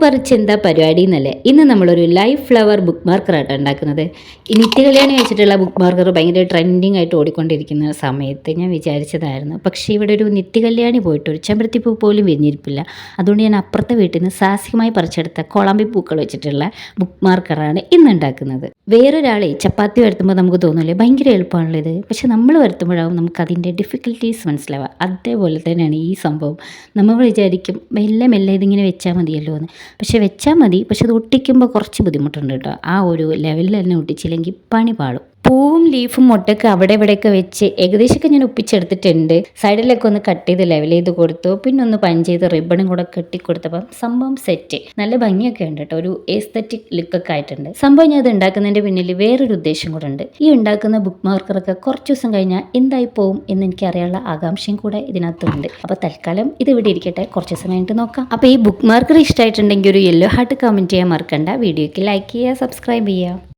പറിച്ച് എന്താ പരിപാടി എന്നല്ലേ. ഇന്ന് നമ്മളൊരു ലൈവ് ഫ്ലവർ ബുക്ക് മാർക്കറായിട്ട് ഉണ്ടാക്കുന്നത്. ഈ നിത്യകല്യാണി വെച്ചിട്ടുള്ള ബുക്ക് മാർക്കർ ഭയങ്കര ട്രെൻഡിങ് ആയിട്ട് ഓടിക്കൊണ്ടിരിക്കുന്ന സമയത്ത് ഞാൻ വിചാരിച്ചതായിരുന്നു. പക്ഷേ ഇവിടെ ഒരു നിത്യകല്യാണി പോയിട്ട് ഒരു ചെമ്പരത്തിപ്പൂ പോലും വിരിഞ്ഞിരിപ്പില്ല. അതുകൊണ്ട് ഞാൻ അപ്പുറത്തെ വീട്ടിൽ നിന്ന് സാഹസികമായി പറിച്ചെടുത്ത കോളാമ്പി പൂക്കൾ വെച്ചിട്ടുള്ള ബുക്ക് മാർക്കറാണ് ഇന്ന് ഉണ്ടാക്കുന്നത്. വേറൊരാളെ ചപ്പാത്തി വരുത്തുമ്പോൾ നമുക്ക് തോന്നില്ലേ ഭയങ്കര എളുപ്പമാണല്ലോ ഇത്. പക്ഷെ നമ്മൾ വരുത്തുമ്പോഴാവും നമുക്ക് അതിൻ്റെ ഡിഫിക്കൽട്ടീസ് മനസ്സിലാവുക. അതേപോലെ തന്നെയാണ് ഈ സംഭവം. നമ്മൾ വിചാരിക്കും മെല്ലെ മെല്ലെ ഇതിങ്ങനെ വെച്ചാൽ മതിയല്ലോ എന്ന്. പക്ഷെ വെച്ചാൽ മതി, പക്ഷെ അത് ഒട്ടിക്കുമ്പോൾ കുറച്ച് ബുദ്ധിമുട്ടുണ്ട് കേട്ടോ. ആ ഒരു ലെവലിൽ തന്നെ ഒട്ടിച്ചില്ലെങ്കിൽ പണി പാളും. പൂവും ലീഫും മുട്ടൊക്കെ അവിടെ ഇവിടെയൊക്കെ വെച്ച് ഏകദേശമൊക്കെ ഞാൻ ഒപ്പിച്ചെടുത്തിട്ടുണ്ട്. സൈഡിലൊക്കെ ഒന്ന് കട്ട് ചെയ്ത് ലെവൽ ചെയ്ത് കൊടുത്തു. പിന്നെ ഒന്ന് പഞ്ച് ചെയ്ത് റിബണും കൂടെ കെട്ടിക്കൊടുത്തപ്പം സംഭവം സെറ്റ്. നല്ല ഭംഗിയൊക്കെ ഉണ്ട് കേട്ടോ. ഒരു എസ്തറ്റിക് ലുക്കൊക്കെ ആയിട്ടുണ്ട് സംഭവം. ഞാൻ ഇത് ഉണ്ടാക്കുന്നതിൻ്റെ പിന്നിൽ വേറൊരു ഉദ്ദേശം കൂടെ ഉണ്ട്. ഈ ഉണ്ടാക്കുന്ന ബുക്ക് മാർക്കറൊക്കെ കുറച്ച് ദിവസം കഴിഞ്ഞാൽ എന്തായി പോവും എന്ന് എനിക്ക് അറിയാനുള്ള ആകാംക്ഷയും കൂടെ ഇതിനകത്തുണ്ട്. അപ്പോൾ തൽക്കാലം ഇത് ഇവിടെ ഇരിക്കട്ടെ, കുറച്ച് ദിവസം കഴിഞ്ഞിട്ട് നോക്കാം. അപ്പോൾ ഈ ബുക്ക് മാർക്കർ ഇഷ്ടമായിട്ടുണ്ടെങ്കിൽ ഒരു യെല്ലോ ഹാർട്ട് കമൻറ്റ് ചെയ്യാൻ മറക്കണ്ട. വീഡിയോയ്ക്ക് ലൈക്ക് ചെയ്യുക, സബ്സ്ക്രൈബ് ചെയ്യുക.